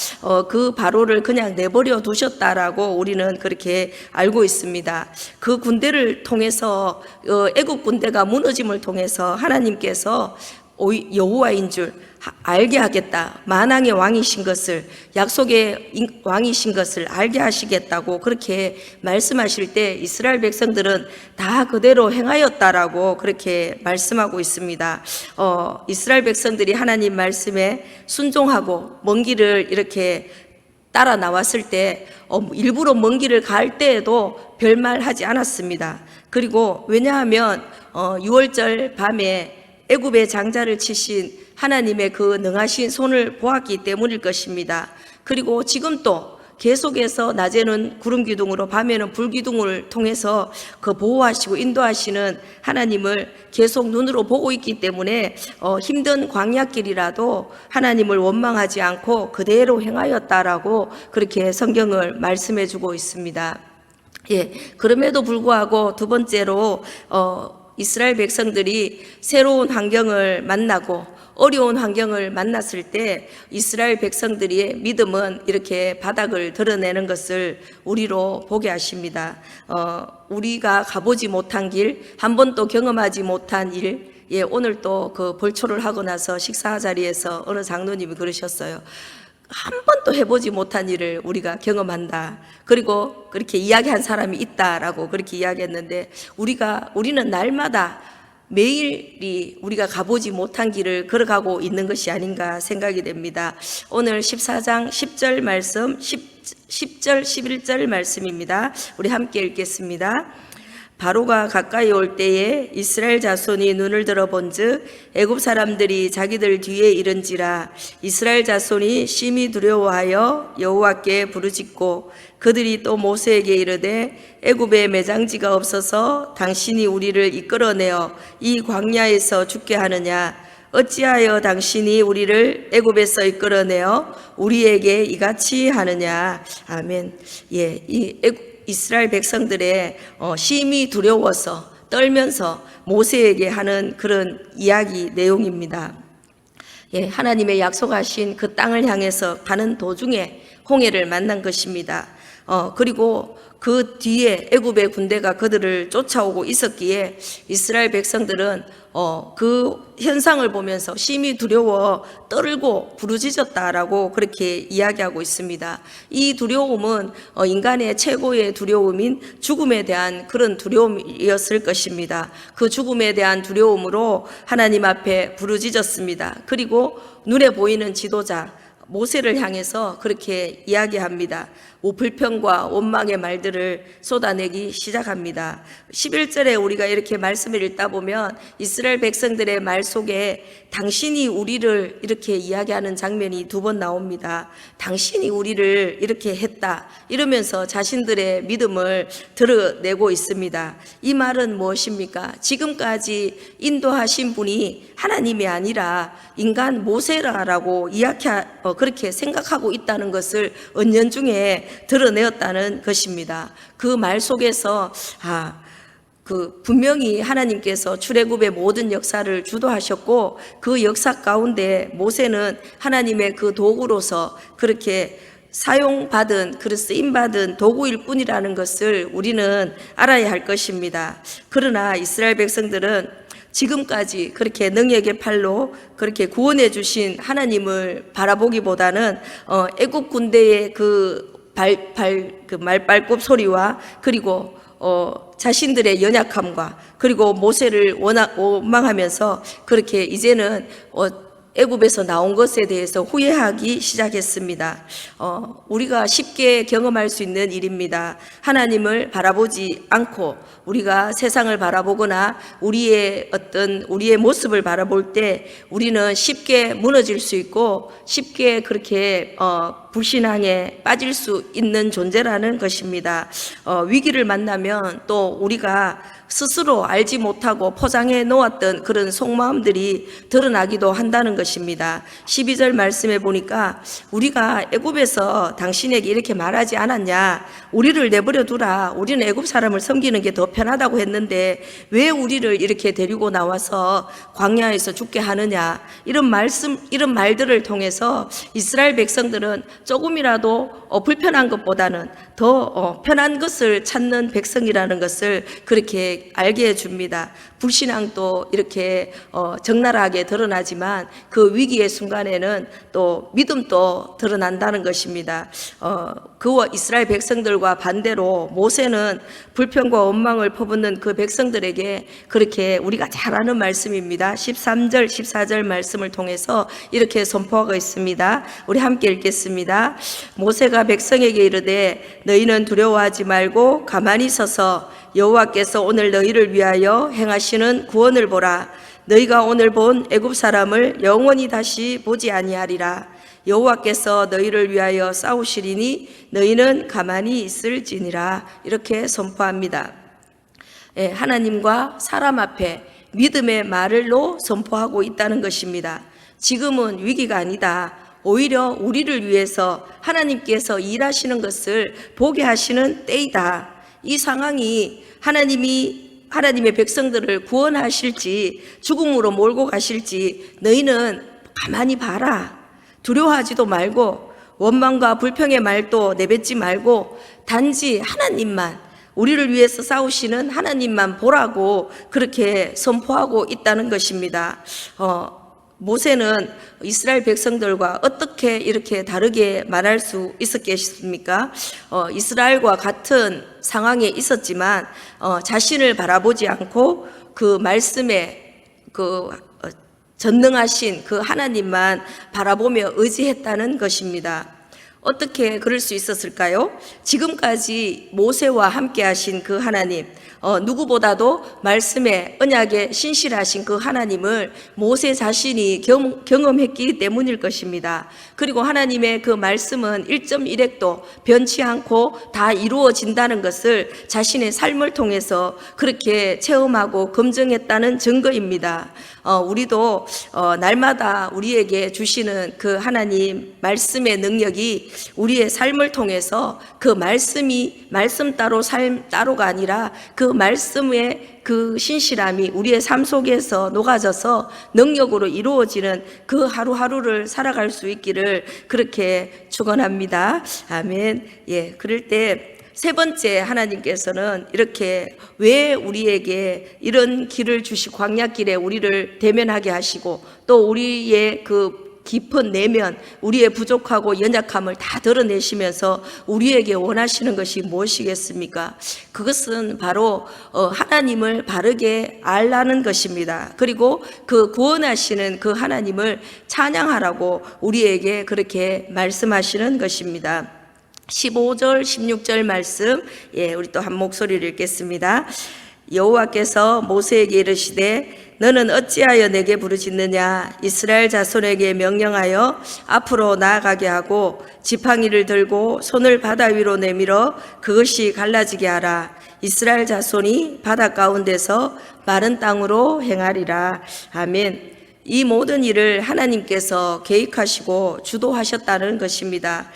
그 바로를 그냥 내버려 두셨다라고 우리는 그렇게 알고 있습니다. 그 군대를 통해서 애굽 군대가 무너짐을 통해서 하나님께서 여호와인 줄 알게 하겠다. 만왕의 왕이신 것을, 약속의 왕이신 것을 알게 하시겠다고 그렇게 말씀하실 때 이스라엘 백성들은 다 그대로 행하였다라고 그렇게 말씀하고 있습니다. 이스라엘 백성들이 하나님 말씀에 순종하고 먼 길을 이렇게 따라 나왔을 때 일부러 먼 길을 갈 때에도 별말하지 않았습니다. 그리고 왜냐하면 6월절 밤에 애굽의 장자를 치신 하나님의 그 능하신 손을 보았기 때문일 것입니다. 그리고 지금 또 계속해서 낮에는 구름 기둥으로 밤에는 불 기둥을 통해서 그 보호하시고 인도하시는 하나님을 계속 눈으로 보고 있기 때문에 힘든 광야길이라도 하나님을 원망하지 않고 그대로 행하였다라고 그렇게 성경을 말씀해 주고 있습니다. 그럼에도 불구하고 두 번째로 이스라엘 백성들이 새로운 환경을 만나고 어려운 환경을 만났을 때 이스라엘 백성들의 믿음은 이렇게 바닥을 드러내는 것을 우리로 보게 하십니다. 우리가 가보지 못한 길, 한 번도 경험하지 못한 일, 오늘 또 그 벌초를 하고 나서 식사 자리에서 어느 장로님이 그러셨어요. 한 번도 해보지 못한 일을 우리가 경험한다. 그리고 그렇게 이야기한 사람이 있다라고 그렇게 이야기했는데 우리는 날마다 매일이 우리가 가보지 못한 길을 걸어가고 있는 것이 아닌가 생각이 됩니다. 오늘 14장 10절 말씀, 10절, 11절 말씀입니다. 우리 함께 읽겠습니다. 바로가 가까이 올 때에 이스라엘 자손이 눈을 들어 본즉 애굽 사람들이 자기들 뒤에 이른지라 이스라엘 자손이 심히 두려워하여 여호와께 부르짖고 그들이 또 모세에게 이르되 애굽에 매장지가 없어서 당신이 우리를 이끌어내어 이 광야에서 죽게 하느냐 어찌하여 당신이 우리를 애굽에서 이끌어내어 우리에게 이같이 하느냐. 아멘. 이스라엘 백성들의 심히 두려워서 떨면서 모세에게 하는 그런 이야기 내용입니다. 하나님의 약속하신 그 땅을 향해서 가는 도중에 홍해를 만난 것입니다. 그리고 그 뒤에 애굽의 군대가 그들을 쫓아오고 있었기에 이스라엘 백성들은 그 현상을 보면서 심히 두려워 떨고 부르짖었다라고 그렇게 이야기하고 있습니다. 이 두려움은 인간의 최고의 두려움인 죽음에 대한 그런 두려움이었을 것입니다. 그 죽음에 대한 두려움으로 하나님 앞에 부르짖었습니다. 그리고 눈에 보이는 지도자 모세를 향해서 그렇게 이야기합니다. 불평과 원망의 말들을 쏟아내기 시작합니다. 11절에 우리가 이렇게 말씀을 읽다 보면 이스라엘 백성들의 말 속에 당신이 우리를 이렇게 이야기하는 장면이 두 번 나옵니다. 당신이 우리를 이렇게 했다 이러면서 자신들의 믿음을 드러내고 있습니다. 이 말은 무엇입니까? 지금까지 인도하신 분이 하나님이 아니라 인간 모세라고 그렇게 생각하고 있다는 것을 은연중에 드러내었다는 것입니다. 그 말 속에서 분명히 하나님께서 출애굽의 모든 역사를 주도하셨고 그 역사 가운데 모세는 하나님의 그 도구로서 그렇게 사용받은, 쓰임받은 도구일 뿐이라는 것을 우리는 알아야 할 것입니다. 그러나 이스라엘 백성들은 지금까지 그렇게 능력의 팔로 그렇게 구원해 주신 하나님을 바라보기보다는 애굽 군대의 그 말발굽 소리와 그리고 자신들의 연약함과 그리고 모세를 원망하면서 그렇게 이제는 애굽에서 나온 것에 대해서 후회하기 시작했습니다. 우리가 쉽게 경험할 수 있는 일입니다. 하나님을 바라보지 않고 우리가 세상을 바라보거나 우리의 모습을 바라볼 때 우리는 쉽게 무너질 수 있고 쉽게 그렇게 불신앙에 빠질 수 있는 존재라는 것입니다. 위기를 만나면 또 우리가 스스로 알지 못하고 포장해 놓았던 그런 속마음들이 드러나기도 한다는 것입니다. 12절 말씀에 보니까 우리가 애굽에서 당신에게 이렇게 말하지 않았냐, 우리를 내버려 두라, 우리는 애굽 사람을 섬기는 게 더 편하다고 했는데 왜 우리를 이렇게 데리고 나와서 광야에서 죽게 하느냐, 이런 말들을 통해서 이스라엘 백성들은 조금이라도 불편한 것보다는 더 편한 것을 찾는 백성이라는 것을 그렇게 알게 해줍니다. 불신앙도 이렇게 적나라하게 드러나지만 그 위기의 순간에는 또 믿음도 드러난다는 것입니다. 그와 이스라엘 백성들과 반대로 모세는 불평과 원망을 퍼붓는 그 백성들에게 그렇게 우리가 잘 아는 말씀입니다. 13절, 14절 말씀을 통해서 이렇게 선포하고 있습니다. 우리 함께 읽겠습니다. 모세가 백성에게 이르되 너희는 두려워하지 말고 가만히 서서 여호와께서 오늘 너희를 위하여 행하시는 구원을 보라. 너희가 오늘 본 애굽 사람을 영원히 다시 보지 아니하리라. 여호와께서 너희를 위하여 싸우시리니 너희는 가만히 있을지니라. 이렇게 선포합니다. 하나님과 사람 앞에 믿음의 말로 선포하고 있다는 것입니다. 지금은 위기가 아니다. 오히려 우리를 위해서 하나님께서 일하시는 것을 보게 하시는 때이다. 이 상황이 하나님의 백성들을 구원하실지 죽음으로 몰고 가실지 너희는 가만히 봐라. 두려워하지도 말고 원망과 불평의 말도 내뱉지 말고 단지 하나님만, 우리를 위해서 싸우시는 하나님만 보라고 그렇게 선포하고 있다는 것입니다. 모세는 이스라엘 백성들과 어떻게 이렇게 다르게 말할 수 있었겠습니까? 이스라엘과 같은 상황에 있었지만 자신을 바라보지 않고 그 말씀에 전능하신 그 하나님만 바라보며 의지했다는 것입니다. 어떻게 그럴 수 있었을까요? 지금까지 모세와 함께 하신 그 하나님, 누구보다도 말씀에 언약에 신실하신 그 하나님을 모세 자신이 경험했기 때문일 것입니다. 그리고 하나님의 그 말씀은 1.1핵도 변치 않고 다 이루어진다는 것을 자신의 삶을 통해서 그렇게 체험하고 검증했다는 증거입니다. 우리도 날마다 우리에게 주시는 그 하나님 말씀의 능력이 우리의 삶을 통해서 그 말씀이 말씀 따로 삶 따로가 아니라 그 말씀의 그 신실함이 우리의 삶 속에서 녹아져서 능력으로 이루어지는 그 하루하루를 살아갈 수 있기를 그렇게 축원합니다. 아멘. 예, 그럴 때 세 번째, 하나님께서는 이렇게 왜 우리에게 이런 길을 주시고 광야길에 우리를 대면하게 하시고 또 우리의 그 깊은 내면, 우리의 부족하고 연약함을 다 드러내시면서 우리에게 원하시는 것이 무엇이겠습니까? 그것은 바로 하나님을 바르게 알라는 것입니다. 그리고 그 구원하시는 그 하나님을 찬양하라고 우리에게 그렇게 말씀하시는 것입니다. 15절, 16절 말씀, 우리 또 한 목소리를 읽겠습니다. 여호와께서 모세에게 이르시되 너는 어찌하여 내게 부르짖느냐? 이스라엘 자손에게 명령하여 앞으로 나아가게 하고 지팡이를 들고 손을 바다 위로 내밀어 그것이 갈라지게 하라. 이스라엘 자손이 바다 가운데서 마른 땅으로 행하리라. 아멘. 이 모든 일을 하나님께서 계획하시고 주도하셨다는 것입니다.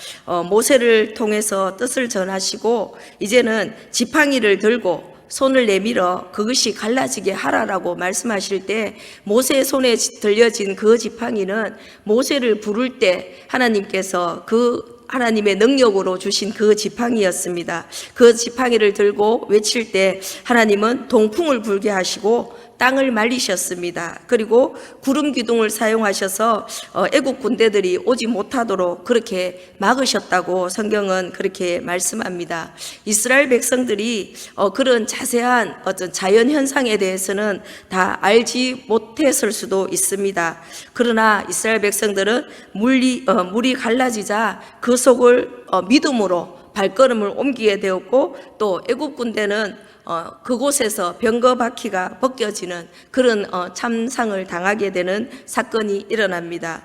모세를 통해서 뜻을 전하시고 이제는 지팡이를 들고 손을 내밀어 그것이 갈라지게 하라라고 말씀하실 때 모세의 손에 들려진 그 지팡이는 모세를 부를 때 하나님께서 그 하나님의 능력으로 주신 그 지팡이였습니다. 그 지팡이를 들고 외칠 때 하나님은 동풍을 불게 하시고 땅을 말리셨습니다. 그리고 구름 기둥을 사용하셔서 애국 군대들이 오지 못하도록 그렇게 막으셨다고 성경은 그렇게 말씀합니다. 이스라엘 백성들이 그런 자세한 어떤 자연 현상에 대해서는 다 알지 못했을 수도 있습니다. 그러나 이스라엘 백성들은 물이 갈라지자 그 속을 믿음으로 발걸음을 옮기게 되었고 또 애국 군대는 그곳에서 병거 바퀴가 벗겨지는 그런 참상을 당하게 되는 사건이 일어납니다.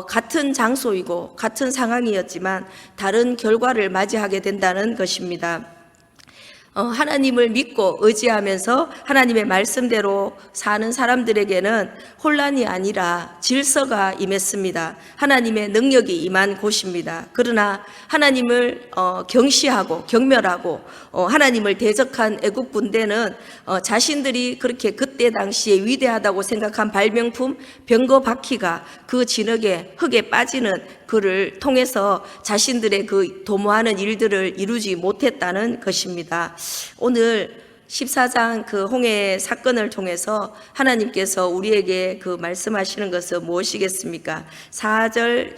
같은 장소이고 같은 상황이었지만 다른 결과를 맞이하게 된다는 것입니다. 하나님을 믿고 의지하면서 하나님의 말씀대로 사는 사람들에게는 혼란이 아니라 질서가 임했습니다. 하나님의 능력이 임한 곳입니다. 그러나 하나님을 경시하고 경멸하고 하나님을 대적한 애국 군대는 자신들이 그렇게 그때 당시에 위대하다고 생각한 발명품 병거 바퀴가 그 진흙에 흙에 빠지는 그를 통해서 자신들의 그 도모하는 일들을 이루지 못했다는 것입니다. 오늘 14장 그 홍해 사건을 통해서 하나님께서 우리에게 그 말씀하시는 것은 무엇이겠습니까? 4절,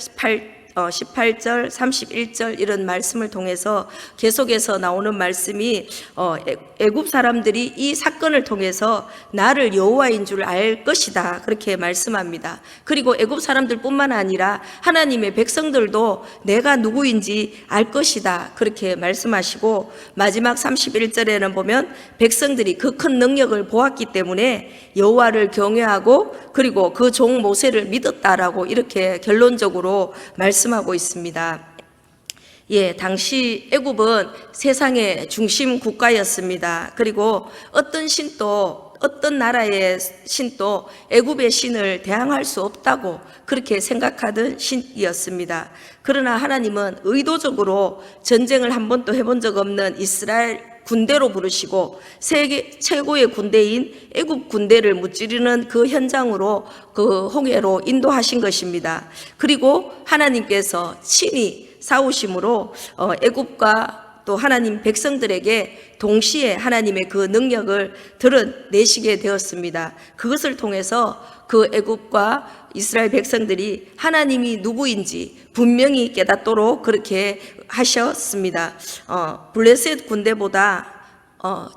18절, 31절 이런 말씀을 통해서 계속해서 나오는 말씀이 애굽 사람들이 이 사건을 통해서 나를 여호와인 줄 알 것이다 그렇게 말씀합니다. 그리고 애굽 사람들뿐만 아니라 하나님의 백성들도 내가 누구인지 알 것이다 그렇게 말씀하시고 마지막 31절에는 보면 백성들이 그 큰 능력을 보았기 때문에 여호와를 경외하고 그리고 그 종 모세를 믿었다라고 이렇게 결론적으로 말씀하고 있습니다. 당시 애굽은 세상의 중심 국가였습니다. 그리고 어떤 나라의 신도 애굽의 신을 대항할 수 없다고 그렇게 생각하던 신이었습니다. 그러나 하나님은 의도적으로 전쟁을 한 번도 해본 적 없는 이스라엘 군대로 부르시고 세계 최고의 군대인 애굽 군대를 무찌르는 그 현장으로 그 홍해로 인도하신 것입니다. 그리고 하나님께서 친히 싸우심으로 애굽과 또 하나님 백성들에게 동시에 하나님의 그 능력을 드러내시게 되었습니다. 그것을 통해서 그 애굽과 이스라엘 백성들이 하나님이 누구인지 분명히 깨닫도록 그렇게 하셨습니다. 블레셋 군대보다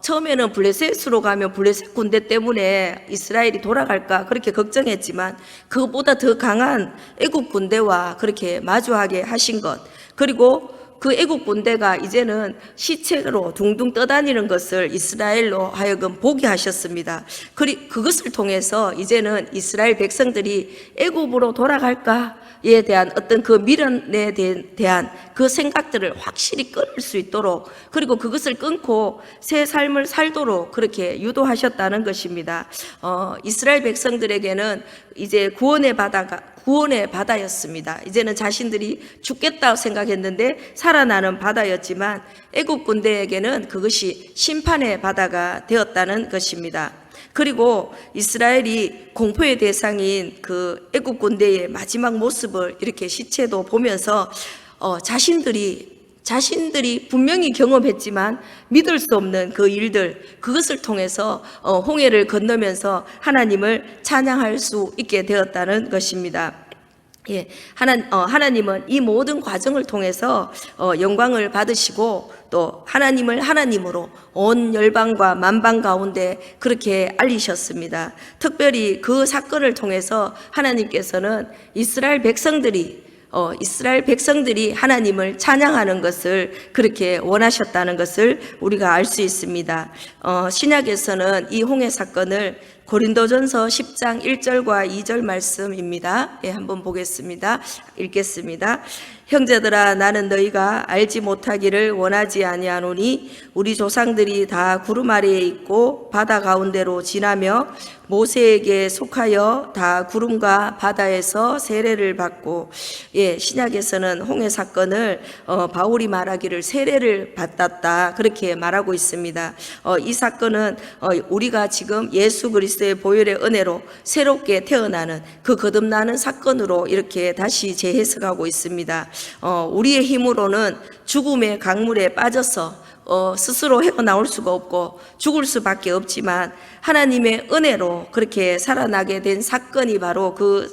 처음에는 블레셋으로 가면 블레셋 군대 때문에 이스라엘이 돌아갈까 그렇게 걱정했지만 그것보다 더 강한 애굽 군대와 그렇게 마주하게 하신 것, 그리고 그 애국 군대가 이제는 시체로 둥둥 떠다니는 것을 이스라엘로 하여금 보게 하셨습니다. 그것을 통해서 이제는 이스라엘 백성들이 애국으로 돌아갈까에 대한 어떤 그 미련에 대한 그 생각들을 확실히 끊을 수 있도록, 그리고 그것을 끊고 새 삶을 살도록 그렇게 유도하셨다는 것입니다. 이스라엘 백성들에게는 이제 구원의 바다였습니다. 이제는 자신들이 죽겠다고 생각했는데 살아나는 바다였지만 애국 군대에게는 그것이 심판의 바다가 되었다는 것입니다. 그리고 이스라엘이 공포의 대상인 그 애국 군대의 마지막 모습을 이렇게 시체도 보면서 자신들이 분명히 경험했지만 믿을 수 없는 그 일들, 그것을 통해서 홍해를 건너면서 하나님을 찬양할 수 있게 되었다는 것입니다. 예, 하나님은 이 모든 과정을 통해서 영광을 받으시고 또 하나님을 하나님으로 온 열방과 만방 가운데 그렇게 알리셨습니다. 특별히 그 사건을 통해서 하나님께서는 이스라엘 백성들이 하나님을 찬양하는 것을 그렇게 원하셨다는 것을 우리가 알 수 있습니다. 신약에서는 이 홍해 사건을 고린도전서 10장 1절과 2절 말씀입니다. 예, 한번 보겠습니다. 읽겠습니다. 형제들아, 나는 너희가 알지 못하기를 원하지 아니하노니 우리 조상들이 다 구름 아래에 있고 바다 가운데로 지나며 모세에게 속하여 다 구름과 바다에서 세례를 받고, 예, 신약에서는 홍해 사건을 바울이 말하기를 세례를 받았다 그렇게 말하고 있습니다. 이 사건은 우리가 지금 예수 그리스도의 보혈의 은혜로 새롭게 태어나는 그 거듭나는 사건으로 이렇게 다시 재해석하고 있습니다. 우리의 힘으로는 죽음의 강물에 빠져서 스스로 헤어나올 수가 없고 죽을 수밖에 없지만 하나님의 은혜로 그렇게 살아나게 된 사건이 바로 그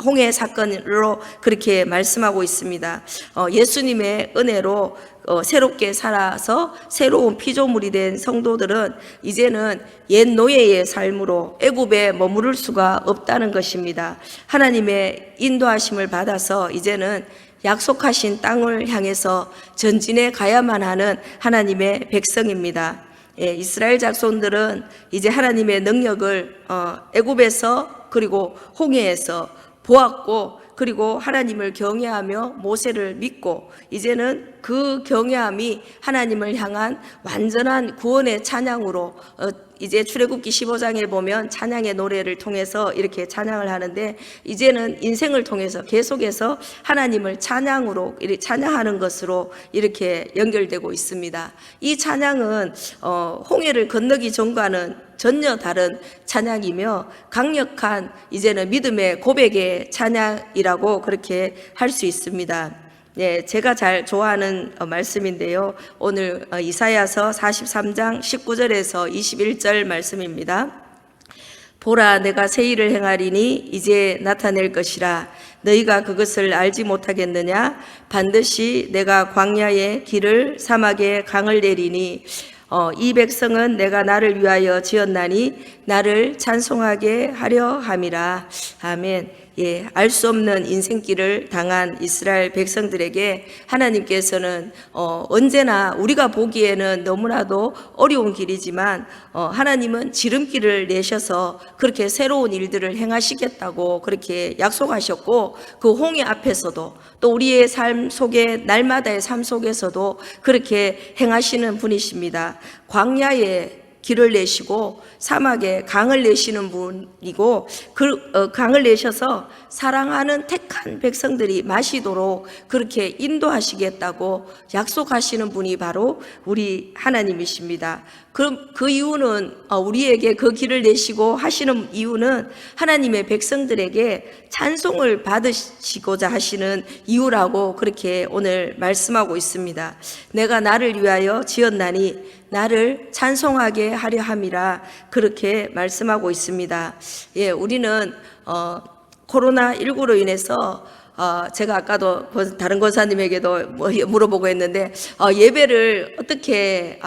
홍해 사건으로 그렇게 말씀하고 있습니다. 예수님의 은혜로 새롭게 살아서 새로운 피조물이 된 성도들은 이제는 옛 노예의 삶으로 애굽에 머무를 수가 없다는 것입니다. 하나님의 인도하심을 받아서 이제는 약속하신 땅을 향해서 전진해 가야만 하는 하나님의 백성입니다. 예, 이스라엘 자손들은 이제 하나님의 능력을 애굽에서 그리고 홍해에서 보았고, 그리고 하나님을 경외하며 모세를 믿고 이제는 그 경외함이 하나님을 향한 완전한 구원의 찬양으로 이제 출애굽기 15장에 보면 찬양의 노래를 통해서 이렇게 찬양을 하는데 이제는 인생을 통해서 계속해서 하나님을 찬양으로 찬양하는 것으로 이렇게 연결되고 있습니다. 이 찬양은 홍해를 건너기 전과는 전혀 다른 찬양이며 강력한 이제는 믿음의 고백의 찬양이라고 그렇게 할 수 있습니다. 네, 제가 잘 좋아하는 말씀인데요. 오늘 이사야서 43장 19절에서 21절 말씀입니다. 보라, 내가 새 일을 행하리니 이제 나타낼 것이라. 너희가 그것을 알지 못하겠느냐? 반드시 내가 광야에 길을 사막에 강을 내리니 이 백성은 내가 나를 위하여 지었나니 나를 찬송하게 하려 함이라. 아멘. 예, 알 수 없는 인생길을 당한 이스라엘 백성들에게 하나님께서는 언제나 우리가 보기에는 너무나도 어려운 길이지만 하나님은 지름길을 내셔서 그렇게 새로운 일들을 행하시겠다고 그렇게 약속하셨고, 그 홍해 앞에서도 또 우리의 삶 속에 날마다의 삶 속에서도 그렇게 행하시는 분이십니다. 광야에 길을 내시고 사막에 강을 내시는 분이고 강을 내셔서 사랑하는 택한 백성들이 마시도록 그렇게 인도하시겠다고 약속하시는 분이 바로 우리 하나님이십니다. 그럼 그 이유는 우리에게 그 길을 내시고 하시는 이유는 하나님의 백성들에게 찬송을 받으시고자 하시는 이유라고 그렇게 오늘 말씀하고 있습니다. 내가 나를 위하여 지었나니 나를 찬송하게 하려 함이라 그렇게 말씀하고 있습니다. 예, 우리는 코로나19로 인해서 제가 아까도 다른 권사님에게도 물어보고 했는데 예배를 어떻게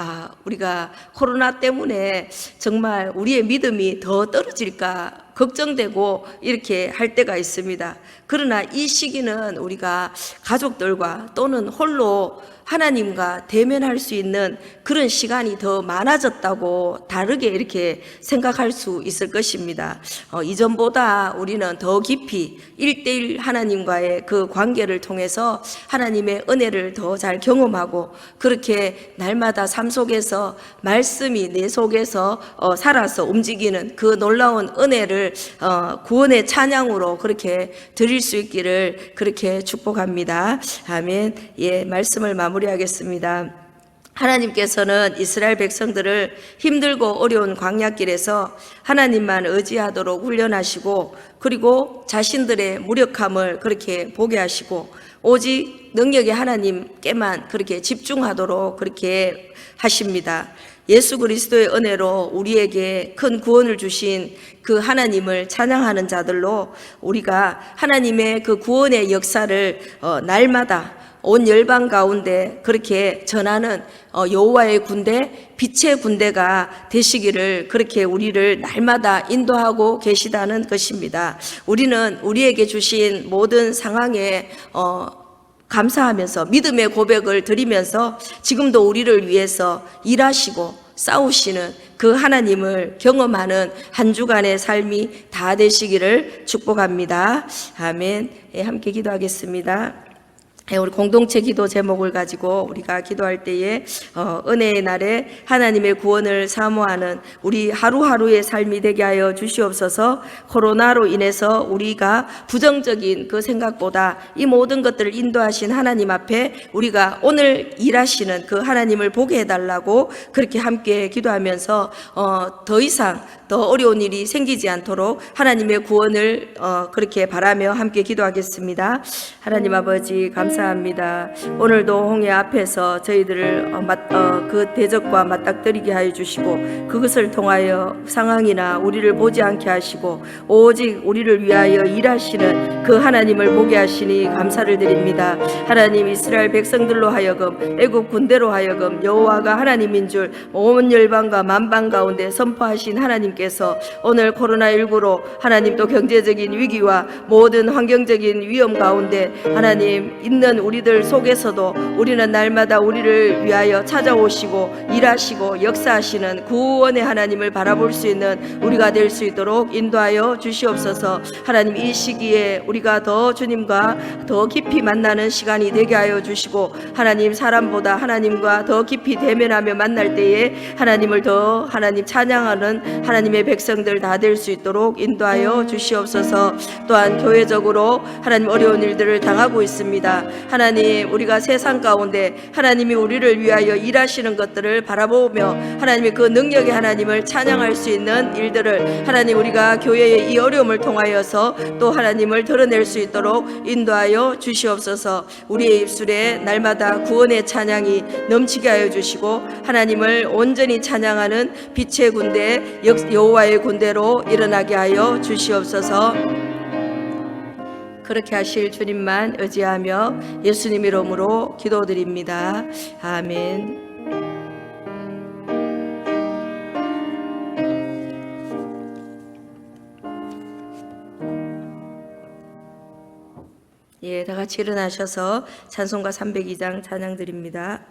우리가 코로나 때문에 정말 우리의 믿음이 더 떨어질까 걱정되고 이렇게 할 때가 있습니다. 그러나 이 시기는 우리가 가족들과 또는 홀로 하나님과 대면할 수 있는 그런 시간이 더 많아졌다고 다르게 이렇게 생각할 수 있을 것입니다. 이전보다 우리는 더 깊이 1:1 하나님과의 그 관계를 통해서 하나님의 은혜를 더 잘 경험하고 그렇게 날마다 삶 속에서 말씀이 내 속에서 살아서 움직이는 그 놀라운 은혜를 구원의 찬양으로 그렇게 드릴 수 있기를 그렇게 축복합니다. 아멘. 예, 말씀을 마무리하겠습니다. 하나님께서는 이스라엘 백성들을 힘들고 어려운 광야길에서 하나님만 의지하도록 훈련하시고 그리고 자신들의 무력함을 그렇게 보게 하시고 오직 능력의 하나님께만 그렇게 집중하도록 그렇게 하십니다. 예수 그리스도의 은혜로 우리에게 큰 구원을 주신 그 하나님을 찬양하는 자들로 우리가 하나님의 그 구원의 역사를 날마다 온 열방 가운데 그렇게 전하는 여호와의 군대, 빛의 군대가 되시기를 그렇게 우리를 날마다 인도하고 계시다는 것입니다. 우리는 우리에게 주신 모든 상황에 감사하면서 믿음의 고백을 드리면서 지금도 우리를 위해서 일하시고 싸우시는 그 하나님을 경험하는 한 주간의 삶이 다 되시기를 축복합니다. 아멘. 예, 함께 기도하겠습니다. 우리 공동체 기도 제목을 가지고 우리가 기도할 때에 은혜의 날에 하나님의 구원을 사모하는 우리 하루하루의 삶이 되게 하여 주시옵소서. 코로나로 인해서 우리가 부정적인 그 생각보다 이 모든 것들을 인도하신 하나님 앞에 우리가 오늘 일하시는 그 하나님을 보게 해달라고 그렇게 함께 기도하면서 더 이상 더 어려운 일이 생기지 않도록 하나님의 구원을 그렇게 바라며 함께 기도하겠습니다. 하나님 아버지 감사합니다. 오늘도 홍해 앞에서 저희들을 그 대적과 맞닥뜨리게 하여 주시고 그것을 통하여 상황이나 우리를 보지 않게 하시고 오직 우리를 위하여 일하시는 그 하나님을 보게 하시니 감사를 드립니다. 하나님 이스라엘 백성들로 하여금 애국 군대로 하여금 여호와가 하나님인 줄 온 열방과 만방 가운데 선포하신 하나님께서 오늘 코로나19로 하나님 또 경제적인 위기와 모든 환경적인 위험 가운데 하나님 있는 우리들 속에서도 우리는 날마다 우리를 위하여 찾아오시고 일하시고 역사하시는 구원의 하나님을 바라볼 수 있는 우리가 될 수 있도록 인도하여 주시옵소서. 하나님 이 시기에 우리가 더 주님과 더 깊이 만나는 시간이 되게 하여 주시고 하나님 사람보다 하나님과 더 깊이 대면하며 만날 때에 하나님을 더 하나님 찬양하는 하나님의 백성들 다 될 수 있도록 인도하여 주시옵소서. 또한 교회적으로 하나님 어려운 일들을 당하고 있습니다. 하나님 우리가 세상 가운데 하나님이 우리를 위하여 일하시는 것들을 바라보며 하나님의 그 능력의 하나님을 찬양할 수 있는 일들을 하나님 우리가 교회의 이 어려움을 통하여서 또 하나님을 드러낼 수 있도록 인도하여 주시옵소서. 우리의 입술에 날마다 구원의 찬양이 넘치게 하여 주시고 하나님을 온전히 찬양하는 빛의 군대 여호와의 군대로 일어나게 하여 주시옵소서. 그렇게 하실 주님만 의지하며 예수님 이름으로 기도드립니다. 아멘. 예, 다 같이 일어나셔서 찬송가 302장 찬양 드립니다.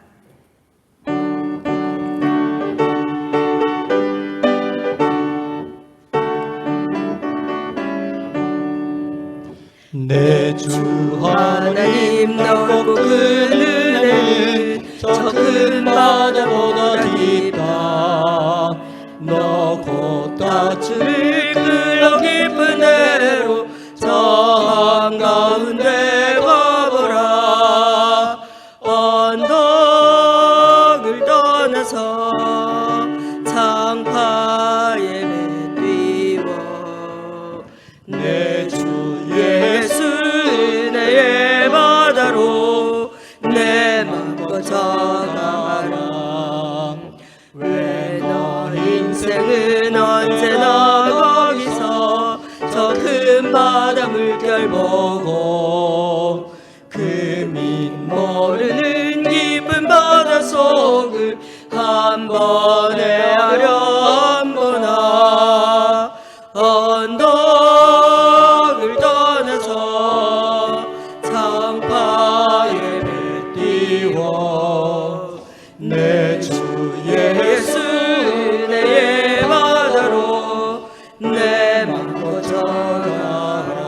내 주 하나님 넓고 큰 은혜는 저 큰 바다보다 깊다. 밧줄을 끌어 깊은 데로 저 한가운데 가보라. 언덕을 떠나서 창파에 띄워 내 주 예수 은혜의 바다로 내 맘 걷어가라. 왜 너 인생은 언제나 거기서 저 큰 바다 물결 보고 그 밑 모르는 깊은 바다 속을 한 번에 아련보나. 언덕을 떠나서 창파에 띄워 내 주 예수 은혜의 바다로 내 맘 걷어가라.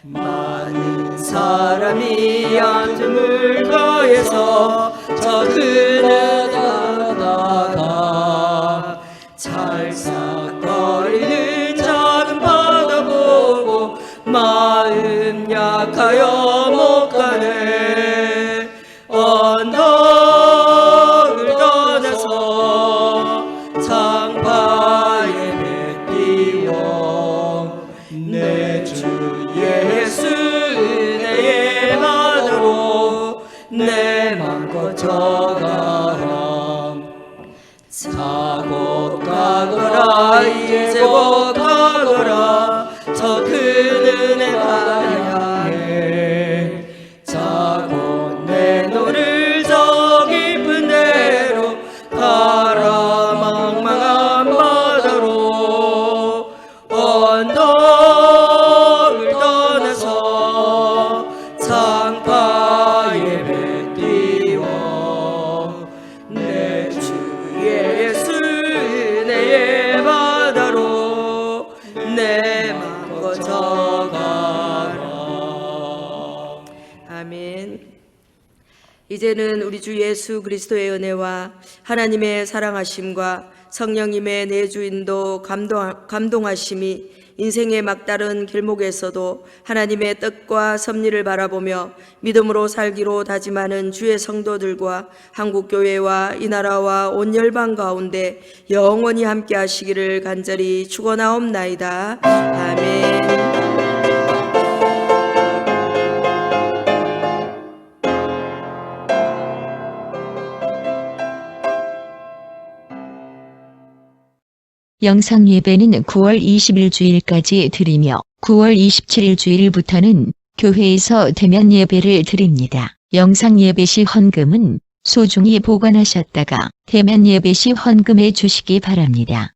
많은 사람이 앉은 물가에서 저 그늘에다가 찰싹거리는 작은 바다 보고 마음 약하여 못 가네. 언덕을 떠나서 창파에 띄워 내 주 예수 은혜의 바다로 내 맘 걷어가라. 사고 가거라 이제 곧 가거라. 저 큰 은혜 받아야 해. 자고 내 노를 저 깊은 데로 가라. 망망한 바다로 언덕을 떠나서 창파에 띄워 내 주 예수 은혜의 바다로 내 맘 걷어가라. 아멘. 이제는 우리 주 예수 그리스도의 은혜와 하나님의 사랑하심과 성령님의 내주인도 감동하심이 인생의 막다른 길목에서도 하나님의 뜻과 섭리를 바라보며 믿음으로 살기로 다짐하는 주의 성도들과 한국교회와 이 나라와 온 열방 가운데 영원히 함께 하시기를 간절히 축원하옵나이다. 아멘. 영상 예배는 9월 20일 주일까지 드리며 9월 27일 주일부터는 교회에서 대면 예배를 드립니다. 영상 예배 시 헌금은 소중히 보관하셨다가 대면 예배 시 헌금해 주시기 바랍니다.